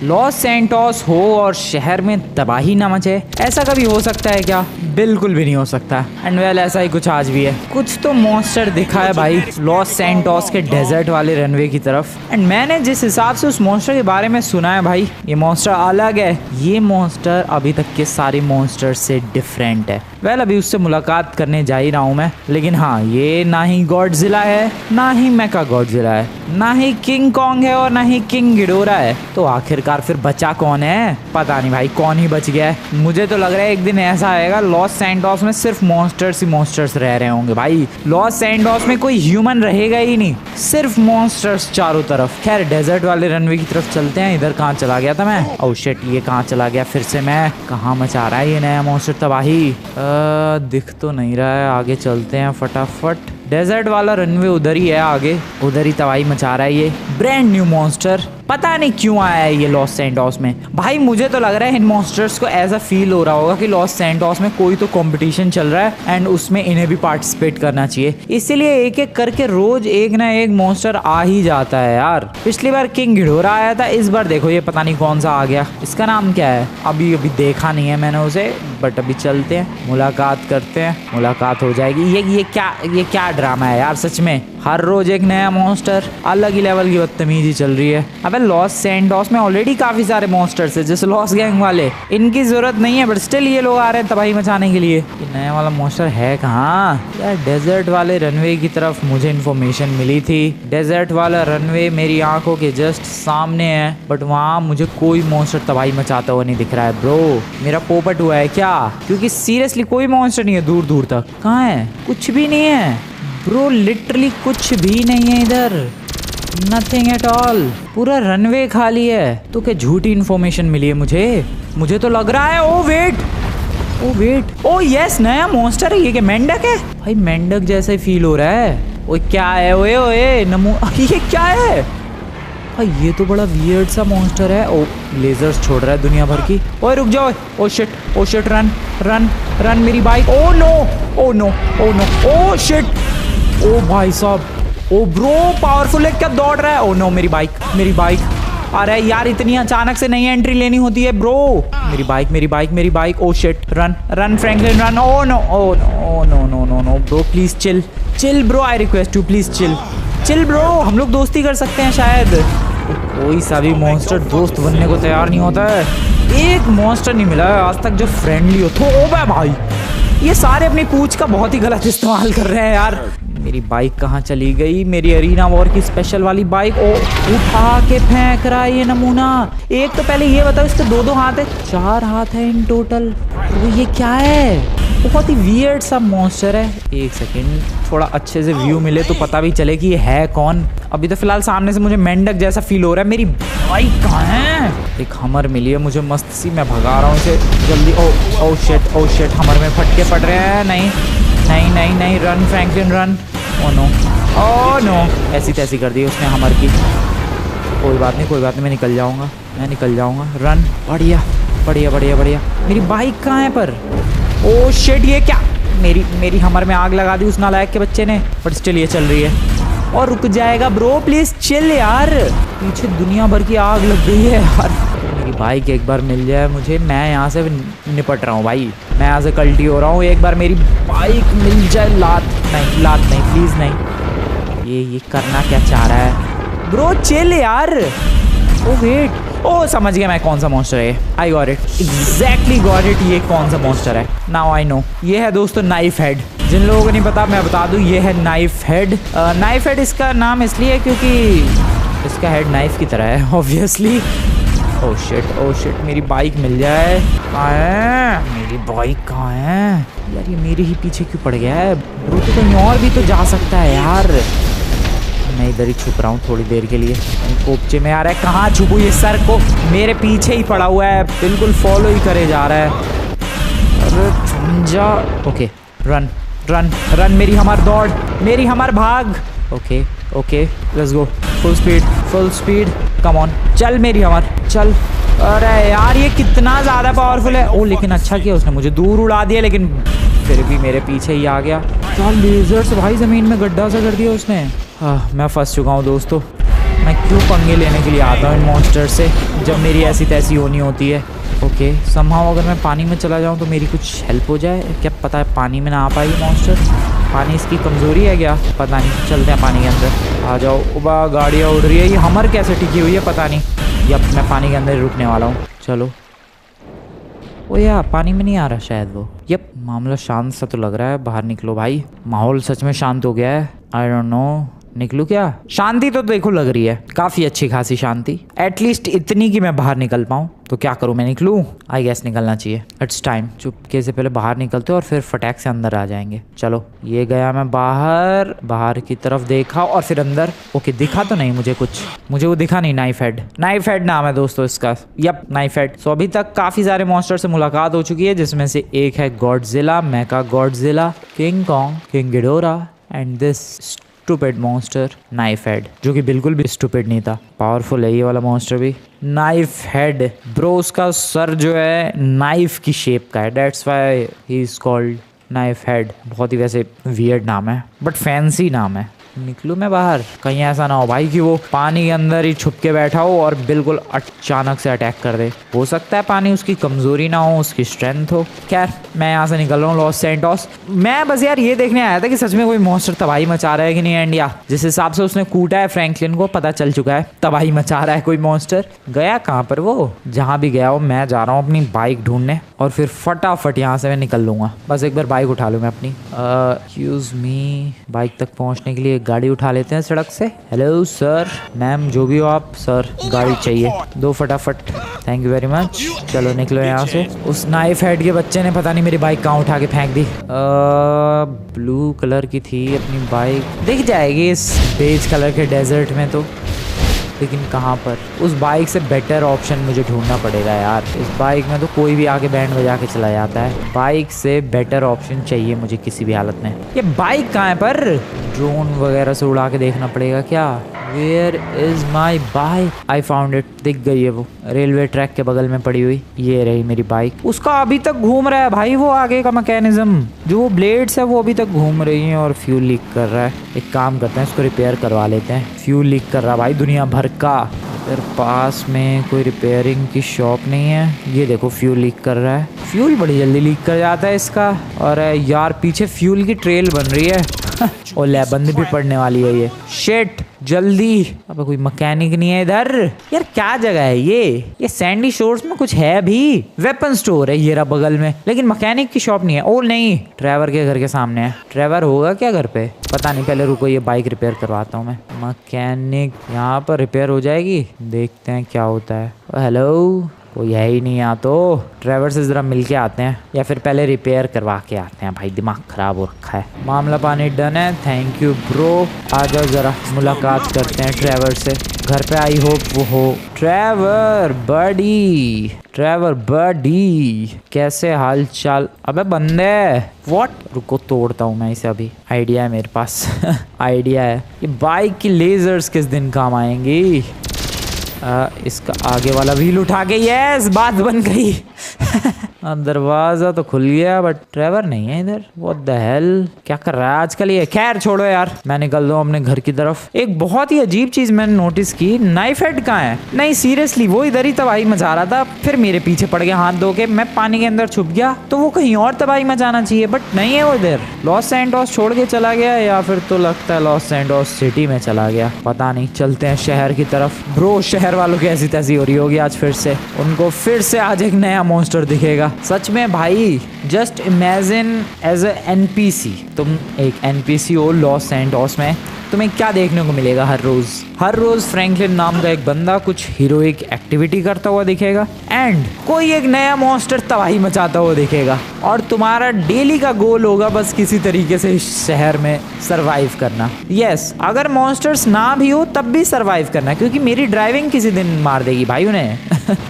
Los Santos हो और शहर में तबाही ना मचे, ऐसा कभी हो सकता है क्या? बिल्कुल भी नहीं हो सकता। एंड वेल ऐसा ही कुछ आज भी है। कुछ तो मॉन्स्टर दिखा है भाई लॉस सैंटोस के डेजर्ट वाले रनवे की तरफ। एंड मैंने जिस हिसाब से उस मॉन्स्टर के बारे में सुना है भाई, ये मॉन्स्टर अलग है। ये मॉन्स्टर अभी तक के सारे मॉन्स्टर से डिफरेंट है। वेल अभी उससे मुलाकात करने जा ही रहा हूँ मैं। लेकिन हाँ, ये ना ही गॉडजिला है, ना ही मेका गॉडजिला है, ना ही किंग कॉन्ग है और ना ही किंग गिडोरा है। तो आखिरकार फिर बचा कौन है? पता नहीं भाई, कौन ही बच गया है। मुझे तो लग रहा है एक दिन ऐसा आएगा लॉस सैंटोस में सिर्फ मॉन्स्टर्स ही मॉन्स्टर्स रह रहे होंगे भाई। लॉस सैंटोस में कोई ह्यूमन रहेगा ही नहीं, सिर्फ मॉन्स्टर्स चारों तरफ। खैर डेजर्ट वाले रनवे की तरफ चलते हैं। इधर कहाँ चला गया था मैं? ओह शिट, ये कहाँ चला गया फिर से? मैं कहाँ मचा रहा है ये नया मॉन्स्टर तबाही? दिख तो नहीं रहा है। आगे चलते हैं फटाफट। डेजर्ट वाला रनवे उधर ही है, आगे उधर ही तबाही मचा रहा है ये ब्रांड न्यू मॉन्स्टर। पता नहीं क्यों आया है ये लॉस सैंटोस में भाई। मुझे तो लग रहा है इन मॉन्स्टर्स को ऐसा फील हो रहा होगा कि लॉस सैंटोस में कोई तो कंपटीशन चल रहा है एंड उसमें इन्हें भी पार्टिसिपेट करना चाहिए। इसीलिए एक एक करके रोज एक ना एक मॉन्स्टर आ ही जाता है यार। पिछली बार किंग घिडोरा आया था, इस बार देखो ये पता नहीं कौन सा आ गया। इसका नाम क्या है? अभी देखा नहीं है मैंने उसे, बट अभी चलते हैं, मुलाकात करते हैं, मुलाकात हो जाएगी। ये क्या ड्रामा है यार सच में। हर रोज एक नया मॉन्स्टर, अलग ही लेवल की बदतमीजी चल रही है। अबे लॉस सैंटोस में ऑलरेडी काफी सारे मॉन्स्टर्स है, जैसे लॉस गैंग वाले। इनकी जरूरत नहीं है, बट स्टिल ये लोग आ रहे हैं तबाही मचाने के लिए। ये नया वाला मॉन्स्टर है कहाँ यार? डेजर्ट वाले रनवे की तरफ मुझे इन्फॉर्मेशन मिली थी। डेजर्ट वाला रनवे मेरी आंखों के जस्ट सामने है, बट वहाँ मुझे कोई मॉन्स्टर तबाही मचाता हुआ नहीं दिख रहा है। ब्रो मेरा पोपट हुआ है क्या? क्योंकि सीरियसली कोई मॉन्स्टर नहीं है दूर दूर तक। कहाँ है? कुछ भी नहीं है ब्रो, लिटरली कुछ भी नहीं है इधर। Nothing at all. पूरा रनवे खाली है। तो क्या झूठी इन्फॉर्मेशन मिली है मुझे तो लग रहा है। ओ वेट, ओ यस, नया मॉन्स्टर है ये। क्या मेंढक है भाई? मेंढक जैसा ही फील हो रहा है। ओए क्या है? ओए नमो, ये क्या है भाई? ये तो बड़ा वियर्ड सा मॉन्स्टर है। ओ लेजर्स छोड़ रहा है दुनिया भर की। ओए रुक जाओ। ओ शिट, रन मेरी bike. Oh no, oh shit, ओ भाई साहब, ओ ब्रो पावरफुल है क्या? दौड़ रहा है। ओ नो, मेरी बाइक। अरे यार इतनी अचानक से नई एंट्री लेनी होती है ब्रो। मेरी bike. Oh shit, run Franklin run. Oh no bro, please chill bro, I request you, please chill bro. हम लोग दोस्ती कर सकते हैं शायद। कोई सा भी मॉन्स्टर दोस्त बनने को तैयार नहीं होता है। एक मॉन्स्टर नहीं मिला है आज तक जो फ्रेंडली हो। तो ओ भाई, ये सारे अपनी पूंछ का बहुत ही गलत इस्तेमाल कर रहे हैं यार। मेरी बाइक कहाँ चली गई? मेरी अरीना वॉर की स्पेशल वाली बाइक। ओ उठा के फेंक रहा है ये नमूना। एक तो पहले ये बताओ, इसके दो हाथ है, 4 हाथ है इन टोटल। तो ये क्या है? बहुत ही वियर्ड सा मॉन्स्टर है। एक सेकेंड, थोड़ा अच्छे से व्यू मिले तो पता भी चले कि ये है कौन। अभी तो फिलहाल सामने से मुझे मेंढक जैसा फील हो रहा है। मेरी बाइक कहाँ है? एक हमर मिली है मुझे मस्त सी, मैं भगा रहा हूँ इसे जल्दी। ओ शिट, हमर में फटके पड़ रहे हैं। नहीं, run Franklin run. Oh no, ऐसी तैसी कर दी उसने हमर की। कोई बात नहीं, मैं निकल जाऊंगा। रन, बढ़िया। मेरी बाइक कहाँ है पर? ओ शिट, ये क्या? मेरी हमर में आग लगा दी उस नालायक के बच्चे ने। बट स्टिल ये चल रही है और रुक जाएगा ब्रो, प्लीज चिल यार। पीछे दुनिया भर की आग लग गई है यार। मेरी बाइक एक बार मिल जाए मुझे, मैं यहाँ से निपट रहा हूँ भाई। मैं यहाँ से कल्टी हो रहा हूँ। एक बार मेरी बाइक मिल जाए। लात नहीं, प्लीज नहीं। ये करना क्या चाह रहा है ब्रो? चिल यार। ओ वेट, ओ समझ गया मैं कौन सा मॉन्स्टर है। I got it, exactly got it. ये कौन सा मॉन्स्टर है? Now I know. ये है दोस्तों नाइफ हेड। जिन लोगों को नहीं पता मैं बता दूं, ये है नाइफ हेड। नाइफ हेड इसका नाम इसलिए क्योंकि इसका हेड नाइफ की तरह है ऑब्वियसली। ओ शिट, मेरी बाइक मिल जाए। मेरी बाइक कहाँ है यार? ये मेरे ही पीछे क्यों पड़ गया है ब्रो? तो कहीं और भी तो जा सकता है यार। मैं इधर ही छुप रहा हूँ थोड़ी देर के लिए। कोपचे में आ रहा है। कहाँ छुपू? ये सर को मेरे पीछे ही पड़ा हुआ है, बिल्कुल फॉलो ही करे जा रहा है। अरे झंझा। ओके, रन मेरी हमार दौड़, मेरी हमार भाग। Okay, let's go. Full speed, come on, चल मेरी हमार, चल। अरे यार ये कितना ज़्यादा पावरफुल है। ओ लेकिन अच्छा किया उसने मुझे दूर उड़ा दिया, लेकिन फिर भी मेरे पीछे ही आ गया। क्या लेजर्स भाई, ज़मीन में गड्ढा सा कर दिया उसने। मैं फंस चुका हूँ दोस्तों। मैं क्यों पंगे लेने के लिए आता हूँ इन मॉन्स्टर से जब मेरी ऐसी तैसी होनी होती है। ओके समहाउ अगर मैं पानी में चला जाऊँ तो मेरी कुछ हेल्प हो जाए, क्या पता है पानी में ना आ पाए मॉन्स्टर। पानी इसकी कमज़ोरी है क्या, पता नहीं। चलते हैं पानी के अंदर। आ जाओ। उबा गाड़ियाँ उड़ रही है, ये हमर कैसे टिकी हुई है पता नहीं। यप मैं पानी के अंदर रुकने वाला हूँ। चलो। ओ यार पानी में नहीं आ रहा शायद वो। यप मामला शांत सा तो लग रहा है। बाहर निकलो भाई, माहौल सच में शांत हो गया है। आई डोंट नो निकलूँ क्या। शांति तो देखो लग रही है, काफ़ी अच्छी खासी शांति, एटलीस्ट इतनी कि मैं बाहर निकल पाऊँ। तो क्या करूँ मैं, निकलूँ? आई गेस निकलना चाहिए। It's time. चुपके से पहले बाहर निकलते और फिर फटाक से अंदर आ जाएंगे। चलो ये गया मैं बाहर, बाहर की तरफ देखा और फिर अंदर। ओके दिखा तो नहीं मुझे कुछ, मुझे वो दिखा नहीं। नाइफ हेड, नाइफ हेड नाम है दोस्तों इसका। Yup knife head. सो अभी तक काफ़ी सारे मॉन्स्टर से मुलाकात हो चुकी है, जिसमें से एक है Godzilla, Mecha Godzilla, King Kong, King Ghidorah and this stupid monster Knife Head, जो कि बिल्कुल भी स्टूपिड नहीं था। पावरफुल है ये वाला मॉन्स्टर भी। नाइफ हेड ब्रो, उसका सर जो है नाइफ की शेप का है, that's why he is called knife head. बहुत ही वैसे वियर्ड नाम है बट फैंसी नाम है। निकलूँ मैं बाहर, कहीं ऐसा ना हो भाई कि वो पानी के अंदर ही छुप के बैठा हो और बिल्कुल अचानक से अटैक कर दे। हो सकता है पानी उसकी कमजोरी ना हो, उसकी स्ट्रेंथ हो। खैर मैं यहाँ से निकल रहा हूँ लॉस सैंटोस। मैं बस यार ये देखने आया था कि सच में कोई मॉन्स्टर तबाही मचा रहा है कि नहीं एंड या जिस हिसाब से उसने कूटा है फ्रैंकलिन को, पता चल चुका है तबाही मचा रहा है कोई मॉन्स्टर। गया कहाँ पर वो, जहाँ भी गया हो मैं जा रहा हूँ अपनी बाइक ढूंढने और फिर फटाफट यहाँ से मैं निकल लूँगा। बस एक बार बाइक उठा लूँ मैं अपनी। एक्सक्यूज मी, बाइक तक पहुँचने के लिए गाड़ी उठा लेते हैं सड़क से। हेलो सर, मैम, जो भी हो आप, सर गाड़ी चाहिए दो फटाफट। Thank you very much. चलो निकलो यहाँ से। उस नाइफ हेड के बच्चे ने पता नहीं मेरी बाइक कहाँ उठा के फेंक दी। ब्लू कलर की थी अपनी बाइक, दिख जाएगी इस बेज कलर के डेजर्ट में तो, लेकिन कहाँ पर। उस बाइक से बेटर ऑप्शन मुझे ढूंढना पड़ेगा यार। इस बाइक में तो कोई भी आके बैंड बजा के चला जाता है, बाइक से बेटर ऑप्शन चाहिए मुझे किसी भी हालत में। ये बाइक कहाँ है पर, ड्रोन वगैरह से उड़ा के देखना पड़ेगा क्या। Where is my bike, I found it. दिख गई है वो रेलवे ट्रैक के बगल में पड़ी हुई, ये रही मेरी बाइक। उसका अभी तक घूम रहा है भाई वो आगे का मैकेनिज्म, जो वो ब्लेड्स है वो अभी तक घूम रही है और फ्यूल लीक कर रहा है। एक काम करते हैं इसको रिपेयर करवा लेते हैं। फ्यूल लीक कर रहा भाई दुनिया भर का। इधर पास में कोई रिपेयरिंग की शॉप नहीं है। ये देखो फ्यूल लीक कर रहा है, फ्यूल बड़ी जल्दी लीक कर जाता है इसका। और यार पीछे फ्यूल की ट्रेल बन रही है और ले बंद भी पड़ने वाली है ये। शिट जल्दी, अब कोई मैकेनिक नहीं है इधर। यार क्या जगह है ये सैंडी शोर्स में कुछ है भी। वेपन स्टोर है ये रहा बगल में, लेकिन मैकेनिक की शॉप नहीं है। ओ नहीं, ट्रेवर के घर के सामने है। ट्रेवर होगा क्या घर पे, पता नहीं। पहले रुको ये बाइक रिपेयर करवाता हूँ मैं। मैकेनिक यहाँ पर रिपेयर हो जाएगी, देखते हैं क्या होता है। हेलो, कोई है ही नहीं यहाँ तो। ड्राइवर से ज़रा मिल के आते हैं या फिर पहले रिपेयर करवा के आते हैं भाई, दिमाग ख़राब हो रखा है। मामला पानी डन है, थैंक यू ब्रो। आ जाओ ज़रा मुलाकात करते हैं ड्राइवर से, घर पे आई होप वो हो। ट्रेवर बडी, ट्रेवर बडी, कैसे हाल चाल। अबे बंदे व्हाट, रुको तोड़ता हूँ मैं इसे अभी। आइडिया है मेरे पास आइडिया है। ये बाइक की लेजर्स किस दिन काम आएंगी। इसका आगे वाला व्हील उठा के, यस बात बन गई दरवाजा तो खुल गया बट ट्रेवर नहीं है इधर। व्हाट द हेल, क्या कर रहा है आजकल ये। खैर छोड़ो यार, मैं निकल रहा हूँ अपने घर की तरफ। एक बहुत ही अजीब चीज मैंने नोटिस की, नाइफ हेड कहाँ है। नहीं सीरियसली, वो इधर ही तबाही मचा रहा था, फिर मेरे पीछे पड़ गया हाथ धो के। मैं पानी के अंदर छुप गया तो वो कहीं और तबाही मचाना चाहिए, बट नहीं है वो इधर। लॉस सैंटोस छोड़ के चला गया या फिर तो लगता है लॉस सैंटोस सिटी में चला गया, पता नहीं। चलते हैं शहर की तरफ। ब्रो शहर वालों की ऐसी तैसी हो रही होगी आज फिर से, उनको फिर से आज एक नया मॉन्स्टर दिखेगा। सच में भाई, just imagine as a NPC, तुम एक एनपीसी हो लॉस सैंटोस में, तुम्हें क्या देखने को मिलेगा। हर रोज फ्रैंकलिन नाम का एक बंदा कुछ हीरोइक एक्टिविटी करता हुआ दिखेगा एंड कोई एक नया मॉन्स्टर तबाही मचाता हुआ दिखेगा, और तुम्हारा डेली का गोल होगा बस किसी तरीके से इस शहर में सरवाइव करना। यस, अगर मॉन्स्टर्स ना भी हो तब भी सरवाइव करना, क्योंकि मेरी ड्राइविंग किसी दिन मार देगी भाई उन्हें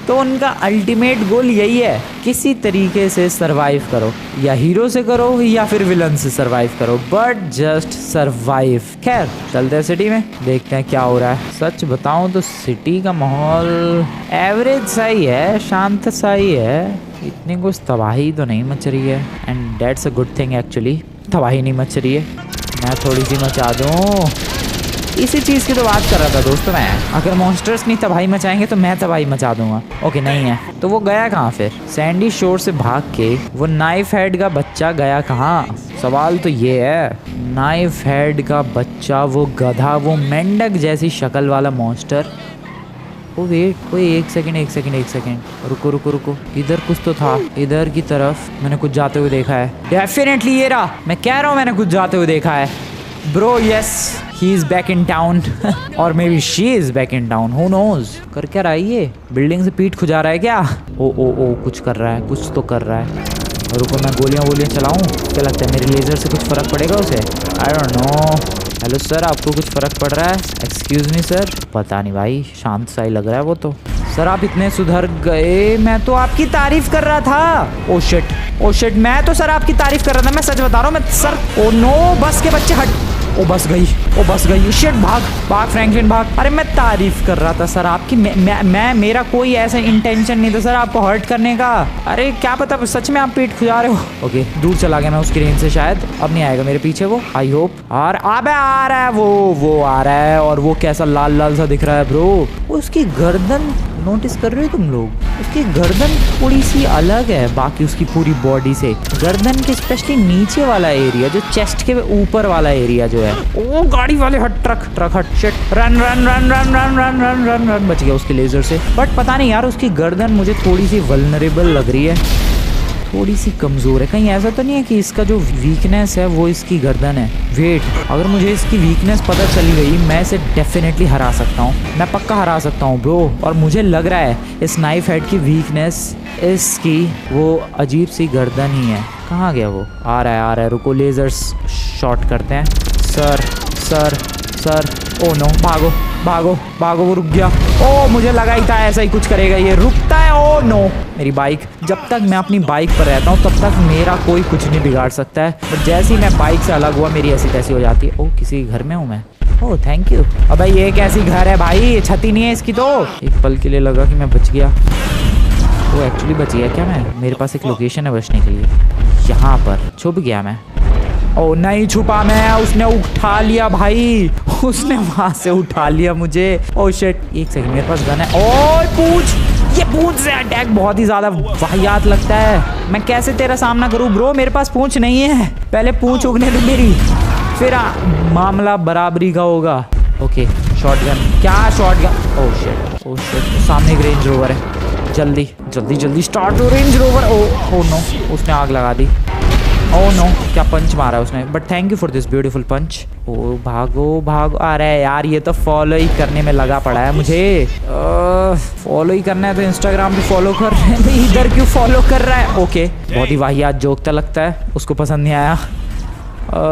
तो उनका अल्टीमेट गोल यही है, किसी तरीके से सरवाइव करो, या हीरो से करो या फिर विलन से सरवाइव करो, बट जस्ट सरवाइव। खैर चलते हैं सिटी में, देखते हैं क्या हो रहा है। सच बताऊं तो सिटी का माहौल एवरेज सा ही है, शांत सा ही है, इतनी कुछ तबाही तो नहीं मच रही है। And that's a good thing actually, तबाही नहीं मच रही है। मैं थोड़ी सी मचा दूँ, इसी चीज़ की तो बात कर रहा था दोस्तों मैं। अगर मॉन्स्टर्स नहीं तबाही मचाएंगे तो मैं तबाही मचा दूंगा। ओके नहीं है तो वो गया कहाँ फिर? सैंडी शोर से भाग के वो नाइफ हेड का बच्चा गया कहाँ? सवाल तो ये है। नाइफ हेड का बच्चा, वो गधा, वो मेंढक जैसी शक्ल वाला मॉन्स्टर। ओ वेट, ओए एक सेकंड, रुको, इधर कुछ तो था, इधर की तरफ मैंने कुछ जाते हुए देखा है। डेफिनेटली ये रहा, मैं कह रहा हूँ मैंने कुछ जाते हुए देखा है bro. Yes, he is back in town और maybe she is back in town, who knows. कर क्या रहा है ये? बिल्डिंग से पीठ खुजा रहा है क्या? ओ कुछ कर रहा है, कुछ तो कर रहा है। रुको मैं गोलियां चलाऊं? क्या लगता है मेरे लेजर से कुछ फर्क पड़ेगा उसे? I don't know. Hello sir, आपको कुछ फर्क पड़ रहा है? Excuse me sir. पता नहीं भाई, शांत सा ही लग रहा है वो तो। सर आप इतने सुधर गए, मैं तो आपकी तारीफ कर रहा था। ओ शिट, मैं तो सर आपकी तारीफ कर रहा था, मैं सच बता रहा हूँ मैं सर। ओ नो, बस के बच्चे हट। ओ बस गई। शिट, भाग फ्रैंकलिन भाग। अरे मैं तारीफ कर रहा था सर आपकी, मेरा कोई ऐसा इंटेंशन नहीं था सर आपको हर्ट करने का। अरे क्या पता सच में आप पीठ खुजा रहे हो। ओके दूर चला गया मैं उसकी रेंज से, शायद अब नहीं आएगा मेरे पीछे वो, आई होप। और अबे आ रहा है वो आ रहा है, और वो कैसा लाल सा दिख रहा है ब्रो। उसकी गर्दन नोटिस कर रहे हो तुम लोग? उसकी गर्दन थोड़ी सी अलग है बाकी उसकी पूरी बॉडी से। गर्दन के स्पेशली नीचे वाला एरिया, जो चेस्ट के ऊपर वाला एरिया जो है। ओ गाड़ी वाले हट, ट्रक हट। Shit, run. बच गया उसके लेजर से। बट पता नहीं यार, उसकी गर्दन मुझे थोड़ी सी वल्नरेबल लग रही है, थोड़ी सी कमजोर है। कहीं ऐसा तो नहीं है कि इसका जो वीकनेस है वो इसकी गर्दन है? वेट, अगर मुझे इसकी वीकनेस पता चल गई, मैं इसे डेफिनेटली हरा सकता हूँ, मैं पक्का हरा सकता हूँ ब्रो। और मुझे लग रहा है इस नाइफ हेड की वीकनेस इसकी वो अजीब सी गर्दन ही है। कहाँ गया वो? आ रहा है, रुको लेजर्स शॉट करते हैं। सर ओ नो, भागो, वो रुक गया। ओ मुझे लगा ही था ऐसा ही कुछ करेगा, ये रुकता है। ओ नो, मेरी बाइक। जब तक मैं अपनी बाइक पर रहता हूँ तब तक मेरा कोई कुछ नहीं बिगाड़ सकता है, बट जैसे ही मैं बाइक से अलग हुआ मेरी ऐसी तैसी हो जाती है। ओ किसी घर में हूँ मैं। Oh thank you. अब ये कैसी घर है भाई, छत नहीं है इसकी तो। एक पल के लिए लगा कि मैं बच गया। वो एक्चुअली बच गया क्या मैं? मेरे पास एक लोकेशन है बचने के लिए, यहाँ पर छुप गया मैं। ओ नहीं छुपा मैं, उसने उठा लिया भाई, उसने वहां से उठा लिया मुझे। ओ शिट, एक सेकंड, मेरे पास गन है। ओ पूछ, ये पूछ से अटैक बहुत ही ज्यादा वाहियात लगता है। मैं कैसे तेरा सामना करूं ब्रो, मेरे पास पूछ नहीं है। पहले पूछ उगने दे मेरी, फिर मामला बराबरी का होगा। ओके शॉटगन, क्या शॉटगन? ओ शिट, सामने एक रेंज रोवर है। जल्दी स्टार्ट हो रेंज रोवर। ओ नो, उसने आग लगा दी। ओह नो, क्या पंच मारा उसने, but thank you for this beautiful punch. ओ भागो। अरे यार ये तो फॉलो ही करने में लगा पड़ा है मुझे। फॉलो ही करना है तो इंस्टाग्राम पे फॉलो कर रहे हैं, इधर क्यों फॉलो कर रहा है? ओके बहुत ही वाहियात जोकता लगता है, उसको पसंद नहीं आया।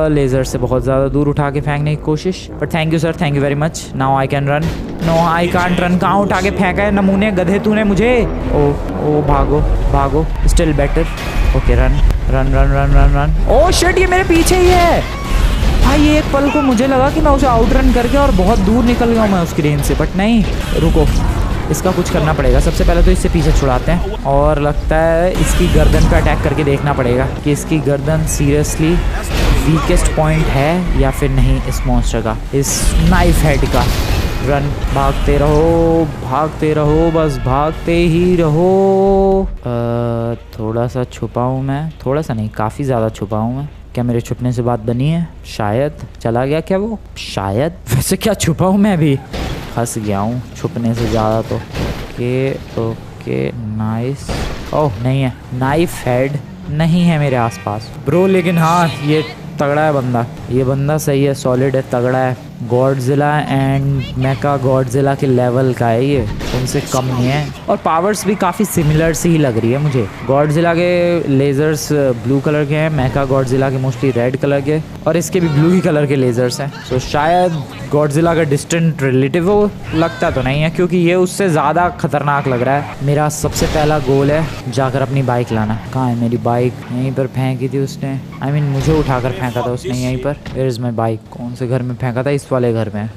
लेजर से बहुत ज़्यादा दूर उठा के फेंकने की कोशिश, but thank you sir, thank you very much. Now I can run. No I can't run. कहाँ उठा के फेंका है नमूने, गधे तूने मुझे। ओ भागो, still better. Okay run. Oh shit, ये मेरे पीछे ही है भाई। एक पल को मुझे लगा कि मैं उसे आउट रन करके और बहुत दूर निकल गया मैं उसकी रेंज से, बट नहीं। रुको, इसका कुछ करना पड़ेगा। सबसे पहले तो इससे पीछे छुड़ाते हैं, और लगता है इसकी गर्दन पे अटैक करके देखना पड़ेगा कि इसकी गर्दन सीरियसली वीकेस्ट पॉइंट है या फिर नहीं इस मॉन्स्टर का, इस नाइफ हेड का। रन, भागते रहो, बस भागते ही रहो। थोड़ा सा छुपा हूँ मैं, थोड़ा सा नहीं, काफ़ी ज़्यादा छुपा हूँ मैं। क्या मेरे छुपने से बात बनी है? शायद चला गया क्या वो? शायद। वैसे क्या छुपा हूँ मैं अभी? फंस गया हूँ छुपने से ज़्यादा तो। Okay nice. ओह नहीं है, नाइफ हेड नहीं है मेरे आसपास ब्रो, लेकिन हाँ ये तगड़ा है बंदा, ये बंदा सही है, सॉलिड है, तगड़ा है। गॉडजिला एंड मेका गॉडजिला के लेवल का है ये, उनसे कम नहीं है। और पावर्स भी काफ़ी सिमिलर सी ही लग रही है मुझे। गॉडजिला के लेजर्स ब्लू कलर के हैं, मेका गॉडजिला के मोस्टली रेड कलर के, और इसके भी ब्लू ही कलर के लेजर्स हैं। तो शायद गॉडजिला का डिस्टेंट रिलेटिव हो, लगता तो नहीं है क्योंकि ये उससे ज़्यादा खतरनाक लग रहा है। मेरा सबसे पहला गोल है जाकर अपनी बाइक लाना। कहाँ है मेरी बाइक? यहीं पर फेंकी थी उसने, मुझे उठाकर फेंका था उसने यहीं पर। Where is my bike? कौन से घर में फेंका था? इस इस वाले घर में।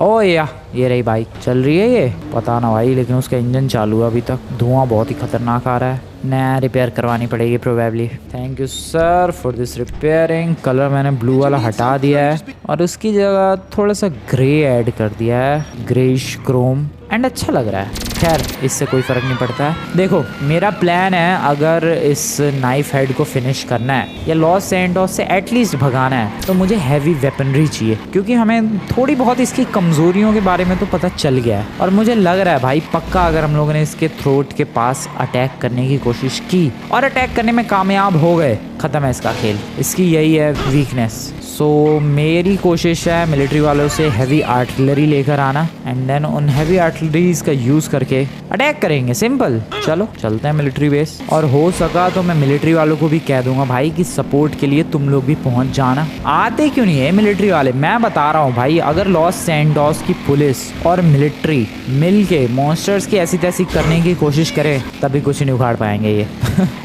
ओ ये रही बाइक, चल रही है ये, पता ना भाई, लेकिन उसका इंजन चालू है अभी तक। धुआं बहुत ही खतरनाक आ रहा है, नया रिपेयर करवानी पड़ेगी probably. Thank you sir for this repairing. Colour मैंने ब्लू वाला हटा दिया है और उसकी जगह थोड़ा सा ग्रे ऐड कर दिया है, ग्रेइश क्रोम, एंड अच्छा लग रहा है। खैर इससे कोई फ़र्क नहीं पड़ता है। देखो मेरा प्लान है, अगर इस नाइफ हेड को फिनिश करना है या लॉस सैंटोस से एटलीस्ट भगाना है, तो मुझे हैवी वेपनरी चाहिए, क्योंकि हमें थोड़ी बहुत इसकी कमज़ोरियों के बारे में तो पता चल गया है। और मुझे लग रहा है भाई पक्का अगर हम लोगों ने इसके थ्रोट के पास अटैक करने की कोशिश की और अटैक करने में कामयाब हो गए, ख़त्म है इसका खेल। इसकी यही है वीकनेस। सो मेरी कोशिश है मिलिट्री वालों से हैवी आर्टिलरी लेकर आना, एंड देन उन हैवी आर्टिलरीज का यूज़ करके अटैक करेंगे। सिंपल। चलो चलते हैं मिलिट्री बेस, और हो सका तो मैं मिलिट्री वालों को भी कह दूंगा भाई कि सपोर्ट के लिए तुम लोग भी पहुंच जाना। आते क्यों नहीं है मिलिट्री वाले, मैं बता रहा हूँ भाई, अगर लॉस सैंटोस की पुलिस और मिलिट्री मिल के मॉन्स्टर्स की ऐसी तैसी करने की कोशिश करे, तभी कुछ नहीं उखाड़ पाएंगे ये।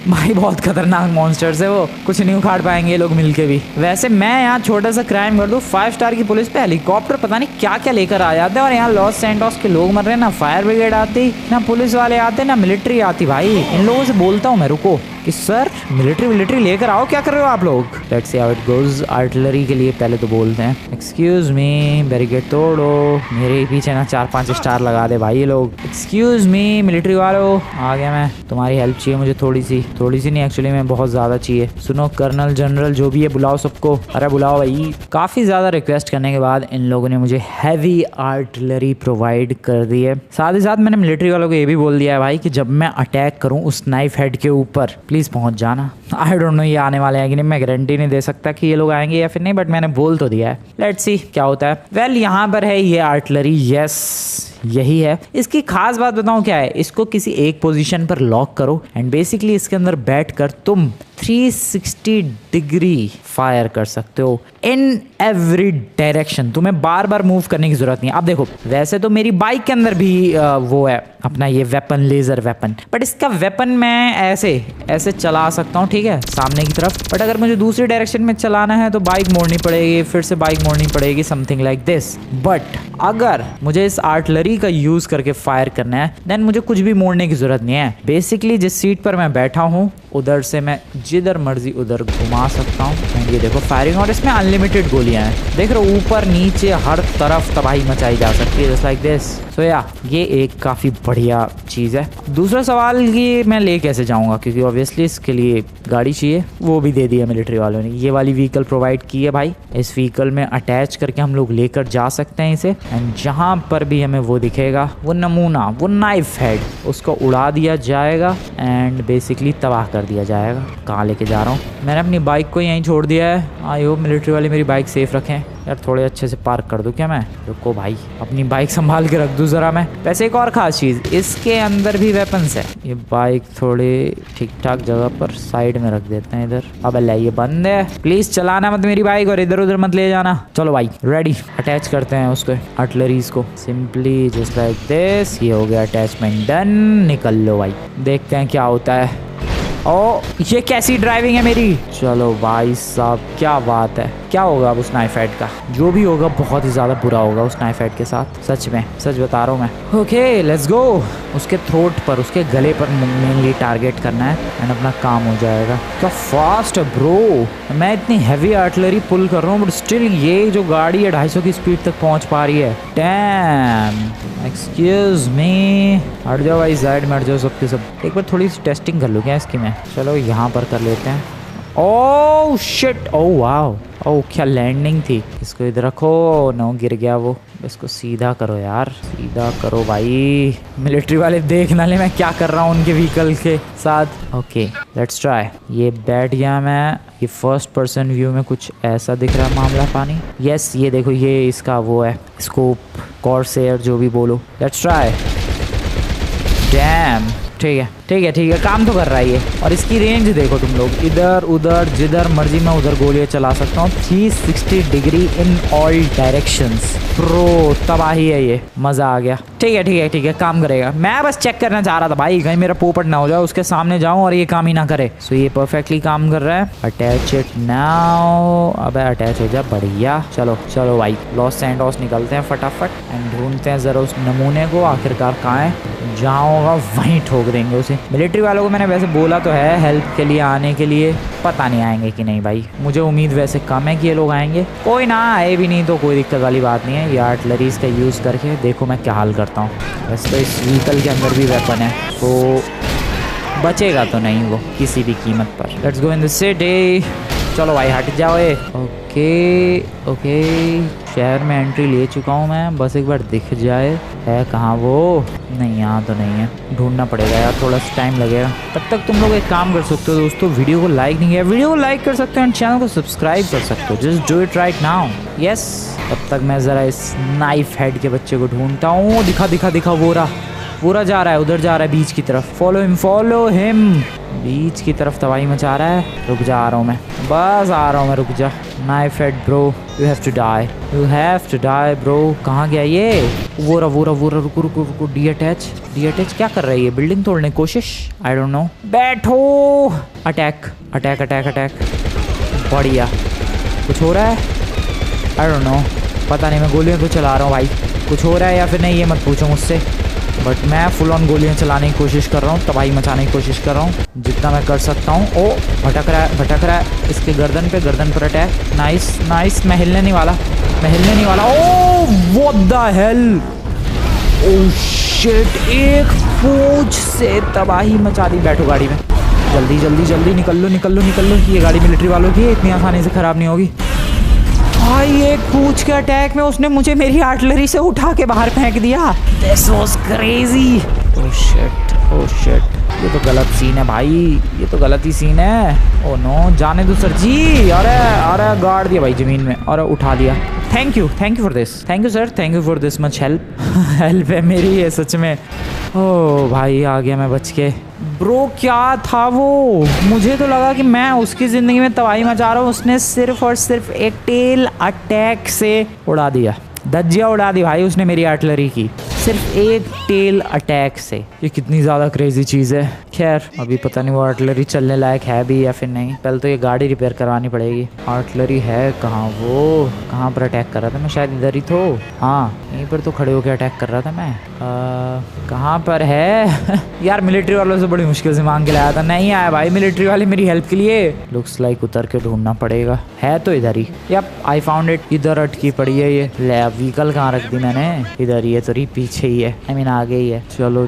भाई बहुत खतरनाक मॉन्स्टर्स है वो, कुछ नहीं उखाड़ पाएंगे ये लोग मिलके भी। वैसे मैं यहाँ छोटा सा क्राइम कर दूं, 5 स्टार की पुलिस पे हेलीकॉप्टर पता नहीं क्या क्या लेकर आ जाते हैं, और यहाँ लॉस सैंटोस के लोग मर रहे हैं, ना फायर ब्रिगेड आती, ना पुलिस वाले आते, ना मिलिट्री आती। भाई इन लोगों से बोलता हूँ मैं, रुको कि सर मिलिट्री लेकर आओ, क्या कर रहे हो आप लोग। Let's see how it goes. Artillery के लिए पहले तो बोलते हैं, एक्सक्यूज मी बैरिकेड तोड़ो, मेरे पीछे ना 4-5 स्टार लगा दे भाई ये लोग। एक्सक्यूज मी मिलिट्री वालों, आ गया मैं, तुम्हारी हेल्प चाहिए मुझे थोड़ी सी नहीं, एक्चुअली मैं बहुत ज़्यादा चाहिए। सुनो कर्नल जनरल जो भी है, बुलाओ सबको, अरे बुलाओ भाई। काफ़ी ज़्यादा रिक्वेस्ट करने के बाद इन लोगों ने मुझे हैवी आर्टिलरी प्रोवाइड कर दी है। साथ ही साथ मैंने मिलिट्री वालों को ये भी बोल दिया है भाई कि जब मैं अटैक करूँ उस नाइफ हेड के ऊपर, प्लीज़ पहुंच जाना। आई डोंट नो ये आने वाले हैं कि नहीं, मैं गारंटी नहीं दे सकता कि ये लोग आएंगे या फिर नहीं, बट मैंने बोल तो दिया है। लेट्स सी क्या होता है। वेल यहाँ पर है ये आर्टिलरी, यस यही है। इसकी खास बात बताऊं क्या है, इसको किसी एक पोजीशन पर लॉक करो एंड बेसिकली इसके अंदर बैठकर तुम 360 डिग्री फायर कर सकते हो इन एवरी डायरेक्शन। तुम्हें बार बार मूव करने की जरूरत नहीं है। अब देखो वैसे तो मेरी बाइक के अंदर भी वो है अपना ये वेपन, लेजर वेपन, बट इसका वेपन मैं ऐसे चला सकता हूँ, ठीक है, सामने की तरफ। बट अगर मुझे दूसरी डायरेक्शन में चलाना है तो बाइक मोड़नी पड़ेगी, फिर से बाइक मोड़नी पड़ेगी, समथिंग लाइक दिस। बट अगर मुझे इस आर्टिलरी का यूज करके फायर करना है, देन मुझे कुछ भी मोड़ने की जरूरत नहीं है। बेसिकली जिस सीट पर मैं बैठा हूँ उधर से मैं जिधर मर्जी उधर घुमा सकता हूँ। एंड ये देखो फायरिंग, और इसमें अनलिमिटेड गोलियां हैं, देख रहे हो, ऊपर नीचे हर तरफ तबाही मचाई जा सकती है, जस्ट लाइक दिस। सो या ये एक काफ़ी बढ़िया चीज़ है। दूसरा सवाल कि मैं ले कैसे जाऊँगा, क्योंकि ऑब्वियसली इसके लिए गाड़ी चाहिए, वो भी दे दी है मिलिट्री वालों ने। ये वाली व्हीकल प्रोवाइड की है भाई, इस व्हीकल में अटैच करके हम लोग लेकर जा सकते हैं इसे। एंड जहाँ पर भी हमें वो दिखेगा, वो नमूना, वो नाइफ हेड, उसको उड़ा दिया जाएगा एंड बेसिकली तबाह कर दिया जाएगा। कहाँ लेके जा रहा हूँ, मैंने अपनी बाइक को यहीं छोड़ दिया है। आई होप मिलिट्री वाले मेरी बाइक सेफ रखें। यार थोड़े अच्छे से पार्क कर दूं क्या मैं, रुको भाई, अपनी बाइक संभाल के रख दूं ज़रा मैं। वैसे एक और ख़ास चीज़, इसके अंदर भी वेपन्स है। ये बाइक थोड़ी ठीक ठाक जगह पर साइड में रख देते हैं इधर। अब अल्लाह ये बंद है, प्लीज़ चलाना मत मेरी बाइक और इधर उधर मत ले जाना। चलो भाई रेडी, अटैच करते हैं उसको, आर्टिलरीज को, सिंपली जस्ट लाइक दिस। ये हो गया अटैचमेंट डन, निकल लो भाई, देखते हैं क्या होता है। ओ ये कैसी ड्राइविंग है मेरी। चलो भाई साहब क्या बात है। क्या होगा अब उस नाइफ हेड का, जो भी होगा बहुत ही ज़्यादा बुरा होगा उस नाइफ हेड के साथ, सच में, सच बता रहा हूँ मैं। Okay let's go. उसके थ्रोट पर, उसके गले पर मेनली टारगेट करना है एंड अपना काम हो जाएगा। क्या फास्ट है ब्रो, मैं इतनी हैवी आर्टिलरी पुल कर रहा हूँ बट स्टिल ये जो गाड़ी है 250 की स्पीड तक पहुँच पा रही है। डैम, एक्सक्यूज मी, हट जाओ भाई, साइड में हट जाओ सबके सब। एक बार थोड़ी सी टेस्टिंग कर लूँ क्या इसकी मैं, चलो यहाँ पर कर लेते हैं। ओह शिट, ओह वाओ, ओह क्या लैंडिंग थी। इसको इधर रखो, नो गिर गया वो। इसको सीधा करो यार, सीधा करो भाई, मिलिट्री वाले देख ना ले मैं क्या कर रहा हूँ उनके व्हीकल के साथ। Okay let's try. ये बैठ गया मैं, ये फर्स्ट पर्सन व्यू में कुछ ऐसा दिख रहा है मामला पानी। यस ये देखो, ये इसका वो है स्कोप, कॉर्सेयर जो भी बोलो। Let's try. डैम, ठीक है ठीक है, काम तो कर रहा है ये। और इसकी रेंज देखो तुम लोग, इधर उधर जिधर मर्जी मैं उधर गोलियां चला सकता हूँ। 360 degree in all directions. Pro तबाही है ये, मजा आ गया। ठीक है, काम करेगा। मैं बस चेक करना चाह रहा था भाई, कहीं मेरा पोपट ना हो जाए, उसके सामने जाऊं और ये काम ही ना करे। सो ये परफेक्टली काम कर रहा है। Attach it now. अबे अटैच हो जा, बढ़िया। चलो भाई, लॉस सैंटोस निकलते हैं फटाफट एंड ढूंढते हैं जरा उस नमूने को, आखिरकार कहाँ है। जहाँ होगा वहीं ठोक देंगे उसे। मिलिट्री वालों को मैंने वैसे बोला तो है हेल्प के लिए आने के लिए, पता नहीं आएंगे कि नहीं भाई। मुझे उम्मीद वैसे कम है कि ये लोग आएंगे। कोई ना आए भी नहीं तो कोई दिक्कत वाली बात नहीं है। ये आर्टिलरीज का यूज़ करके देखो मैं क्या हाल करता हूँ। वैसे तो इस व्हीकल के अंदर भी वेपन है, तो बचेगा तो नहीं वो किसी भी कीमत पर। Let's go in the city. चलो भाई हट जाओ। ओके, शहर में एंट्री ले चुका हूँ मैं, बस एक बार दिख जाए है कहाँ वो। नहीं, यहाँ तो नहीं है, ढूंढना पड़ेगा यार, थोड़ा सा टाइम लगेगा। तब तक तुम लोग एक काम कर सकते हो दोस्तों, वीडियो को लाइक नहीं किया, वीडियो को लाइक कर सकते हो और चैनल को सब्सक्राइब कर सकते हो। Just do it right now. Yes, तब तक मैं ज़रा इस नाइफ हेड के बच्चे को ढूंढता हूँ। दिखा पूरा जा रहा है, उधर जा रहा है बीच की तरफ। Follow him. बीच की तरफ तबाही मचा रहा है। रुक जा, आ रहा हूँ मैं, बस आ रहा हूँ मैं, रुक जा। Knife Head bro, you have to die bro. कहाँ गया ये? वो रहा, रुको। डी अटैच क्या कर रहा है ये? बिल्डिंग तोड़ने की कोशिश? I don't know. बैठो। अटैक। बढ़िया। कुछ हो रहा है? आई डोंट नो, पता नहीं। मैं गोलियों को चला रहा हूँ भाई, कुछ हो रहा है या फिर नहीं ये मत पूछो मुझसे, बट मैं फुल ऑन गोलियां चलाने की कोशिश कर रहा हूँ, तबाही मचाने की कोशिश कर रहा हूँ जितना मैं कर सकता हूँ। ओ भटक रहा है इसके गर्दन पर अटैक। नाइस। मैं हिलने नहीं वाला। Oh what the hell, oh shit, एक पूंछ से तबाही मचा दी। बैठो गाड़ी में, जल्दी निकल लो। ये गाड़ी मिलिट्री वालों की है, इतनी आसानी से खराब नहीं होगी। भाई एक पूंछ के अटैक में उसने मुझे मेरी आर्टिलरी से उठा के बाहर फेंक दिया। This was crazy। Oh shit, ये तो गलत सीन है भाई, ये तो गलत ही सीन है। ओ नो, जाने दो सर जी। अरे गाड़ दिया भाई जमीन में और उठा दिया। Thank you for this. Thank you sir, thank you for this much help. Help है मेरी ये सच में। ओ भाई आ गया मैं बच के। ब्रो क्या था वो? मुझे तो लगा कि मैं उसकी ज़िंदगी में तबाही मचा रहा हूँ, उसने सिर्फ और सिर्फ एक टेल अटैक से उड़ा दिया। धज्जियाँ उड़ा दी भाई उसने मेरी आर्टिलरी की, सिर्फ एक टेल अटैक से। ये कितनी ज़्यादा क्रेजी चीज़ है। खैर अभी पता नहीं वो आर्टिलरी चलने लायक है भी या फिर नहीं। पहले तो ये गाड़ी रिपेयर करवानी पड़ेगी। आर्टिलरी है कहाँ? वो कहाँ पर अटैक कर रहा था? मैं शायद इधर ही तो, हाँ यहीं पर तो खड़े होकर अटैक कर रहा था मैं। कहाँ पर है? यार मिलिट्री वालों से बड़ी मुश्किल से मांग के लाया था, नहीं आया भाई मिलिट्री वाले मेरी हेल्प के लिए। लुक्स लाइक उतर के ढूंढना पड़ेगा। है तो इधर ही। Yup I found it. इधर अटकी पड़ी है ये। ले व्हीकल कहाँ रख दी मैंने? इधर ही है, तो पीछे ही है, आई मीन आगे ही है। चलो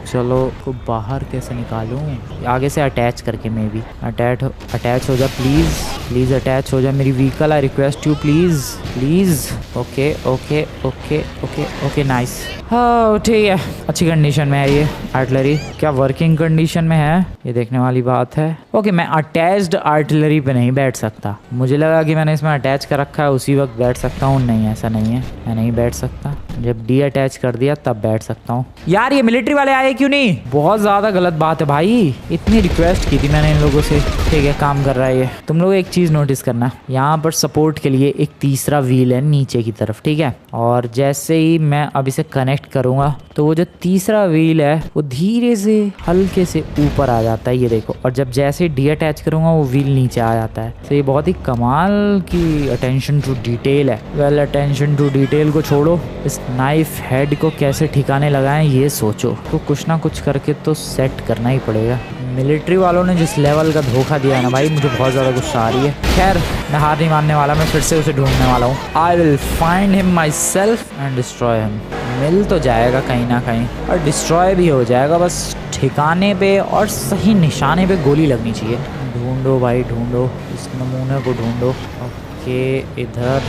को बाहर कैसे निकालूं? आगे से अटैच करके। मे बी अटैच हो जा प्लीज अटैच हो जा मेरी vehicle. I request you please. Okay nice. हाँ ठीक है, अच्छी कंडीशन में है ये आर्टिलरी। क्या वर्किंग कंडीशन में है ये देखने वाली बात है। ओके मैं अटैच्ड आर्टिलरी पे नहीं बैठ सकता। मुझे लगा कि मैंने इसमें अटैच कर रखा है उसी वक्त बैठ सकता हूँ। नहीं ऐसा नहीं है, मैं नहीं बैठ सकता। जब डी अटैच कर दिया तब बैठ सकता हूँ। यार ये मिलिट्री वाले आए क्यों नहीं? बहुत ज्यादा गलत बात है भाई। इतनी रिक्वेस्ट की थी मैंने इन लोगों से। ठीक है काम कर रहा है ये। तुम लोग एक चीज नोटिस करना, यहाँ पर सपोर्ट के लिए एक तीसरा व्हील है नीचे की तरफ, ठीक है। और जैसे ही मैं अब इसे कनेक्ट करूंगा तो वो जो तीसरा व्हील है वो धीरे से हल्के से ऊपर आ जाता है, ये देखो। और जब जैसे डी अटैच करूंगा वो व्हील नीचे आ जाता है। तो ये बहुत ही कमाल की अटेंशन टू डिटेल है। वेल अटेंशन टू डिटेल को छोड़ो, इस नाइफ हेड को कैसे ठिकाने लगाएं ये सोचो। तो कुछ ना कुछ करके तो सेट करना ही पड़ेगा। मिलिट्री वालों ने जिस लेवल का धोखा दिया है ना भाई, मुझे बहुत ज़्यादा गुस्सा आ रही है। खैर मैं हार नहीं मानने वाला, मैं फिर से उसे ढूंढने वाला हूँ। I will find him myself and destroy him. मिल तो जाएगा कहीं ना कहीं और डिस्ट्रॉय भी हो जाएगा, बस ठिकाने पे और सही निशाने पे गोली लगनी चाहिए। ढूंढो भाई ढूंढो, इस नमूने को ढूंढो। ओके इधर,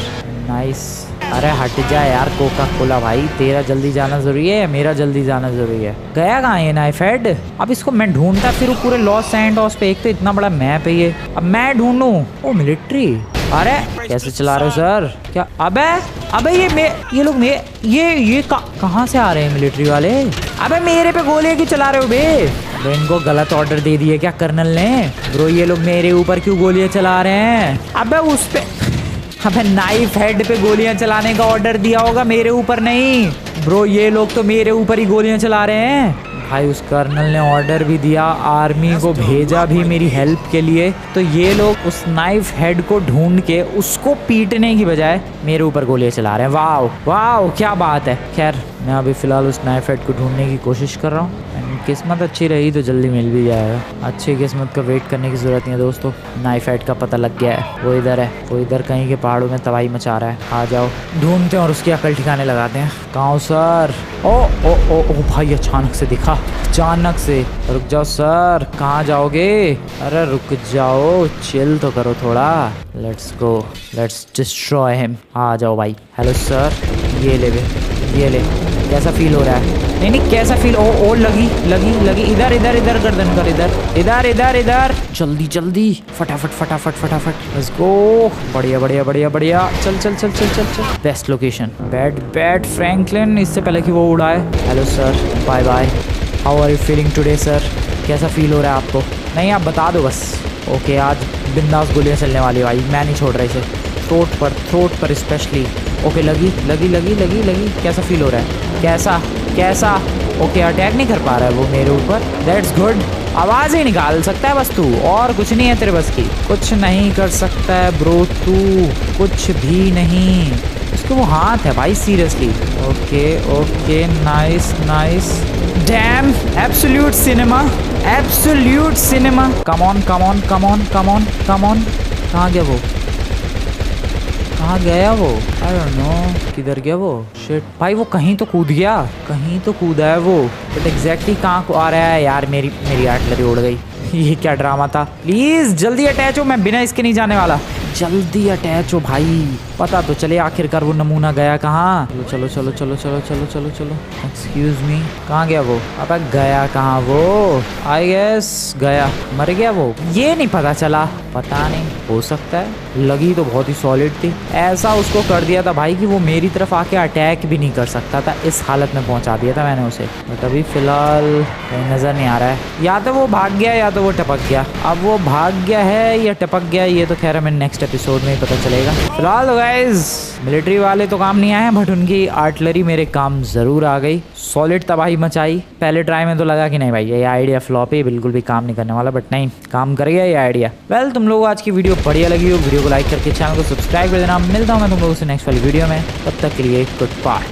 नाइस। अरे हट जा यार कोका कोला भाई, तेरा जल्दी जाना जरूरी है, मेरा जल्दी जाना जरूरी है। गया कहाँ ये नाइफ हेड? अब इसको मैं ढूंढता फिर पूरे लॉस सैंटोस पे। एक तो इतना बड़ा मैप है ये, अब मैं ढूंढूं। ओ मिलिट्री, अरे कैसे चला रहे हो सर? क्या? अबे ये लोग ये कहाँ से आ रहे हैं मिलिट्री वाले? अबे मेरे पे गोलियां क्यों चला रहे हो बे? अबे इनको गलत ऑर्डर दे दिए क्या कर्नल ने? ब्रो ये लोग मेरे ऊपर क्यों गोलियां चला रहे हैं? अबे उस पे, अबे नाइफ हेड पे गोलियां चलाने का ऑर्डर दिया होगा, मेरे ऊपर नहीं। ब्रो ये लोग तो मेरे ऊपर ही गोलियां चला रहे हैं। भाई उस कर्नल ने ऑर्डर भी दिया, आर्मी को भेजा भी मेरी हेल्प के लिए, तो ये लोग उस नाइफ हेड को ढूंढ के उसको पीटने की बजाय मेरे ऊपर गोलियां चला रहे हैं। वाह वाह क्या बात है। खैर मैं अभी फिलहाल उस नाइफ हेड को ढूंढने की कोशिश कर रहा हूँ। किस्मत अच्छी रही तो जल्दी मिल भी जाएगा। अच्छी किस्मत का वेट करने की जरूरत नहीं है दोस्तों। नाइफ हेड का पता लग गया है, वो इधर है, वो इधर कहीं के पहाड़ों में तबाही मचा रहा है। आ जाओ ढूंढते हैं और उसकी अकल ठिकाने लगाते हैं। कहाँ सर? ओ ओ ओ ओ भाई अचानक से दिखा, अचानक से। रुक जाओ सर, कहाँ जाओगे? अरे रुक जाओ, चिल तो करो थोड़ा। Let's go, let's destroy him. आ जाओ भाई। हेलो सर, ये ले बे, ये ले। कैसा फील हो रहा है? नहीं नहीं कैसा फील? ओ लगी लगी लगी। इधर इधर इधर गर्दन कर, इधर इधर इधर इधर। जल्दी जल्दी, फटाफट फटाफट फटाफट। Let's go. बढ़िया बढ़िया बढ़िया बढ़िया। चल चल चल चल चल चल। Best location. Bad bad Franklin, इससे पहले कि वो उड़ाए। Hello sir, bye bye. How are you feeling today sir? कैसा फील हो रहा है आपको? नहीं आप बता दो बस। ओके आज बिंदास गोलियां चलने वाली भाई, मैं नहीं छोड़ रहा इसे। थ्रोट पर स्पेशली। ओके लगी लगी लगी लगी लगी। कैसा फील हो रहा है? कैसा कैसा? ओके अटैक नहीं कर पा रहा है वो मेरे ऊपर। That's good. आवाज़ ही निकाल सकता है बस तू, और कुछ नहीं है तेरे बस की। कुछ नहीं कर सकता है ब्रो तू, कुछ भी नहीं। उसके वो हाथ है भाई seriously. Okay okay nice nice. Dam absolute cinema, absolute cinema. Come on come on come on come on come on. कहाँ गया वो? कहाँ गया वो? आई डोंट नो किधर गया वो। शिट भाई वो कहीं तो कूद गया, कहीं तो कूदा है वो, बट एग्जैक्टली कहाँ को आ रहा है यार? मेरी आर्टिलरी उड़ गई। ये क्या ड्रामा था? प्लीज जल्दी अटैच हो, मैं बिना इसके नहीं जाने वाला। जल्दी अटैच हो भाई, पता तो चले आखिरकार वो नमूना गया कहाँ। चलो चलो चलो चलो चलो चलो चलो। एक्सक्यूज मी, कहाँ गया वो? अब गया कहाँ वो? आई गेस गया, मर गया वो, ये नहीं पता चला। पता नहीं, हो सकता है। लगी तो बहुत ही सॉलिड थी। ऐसा उसको कर दिया था भाई कि वो मेरी तरफ आके अटैक भी नहीं कर सकता था। इस हालत में पहुंचा दिया था मैंने उसे। बट अभी फिलहाल कहीं नजर नहीं आ रहा है। या तो वो भाग गया या तो वो टपक गया। अब वो भाग गया है या टपक गया ये तो खैर हमें नेक्स्ट एपिसोड में ही पता चलेगा। फिलहाल तो गाइस मिलिट्री वाले तो काम नहीं आए, बट उनकी आर्टिलरी मेरे काम जरूर आ गई। सॉलिड तबाही मचाई। पहले ट्राई में तो लगा कि नहीं भाई ये आइडिया फ्लॉप है, बिल्कुल भी काम नहीं करने वाला, बट नहीं काम कर गया ये आइडिया। वेल तुम लोगों को आज की वीडियो बढ़िया लगी हो, वीडियो को लाइक करके चैनल को सब्सक्राइब कर देना। मिलता हूँ मैं तुम लोगों से नेक्स्ट वाली वीडियो में, तब तक के लिए गुड बाय।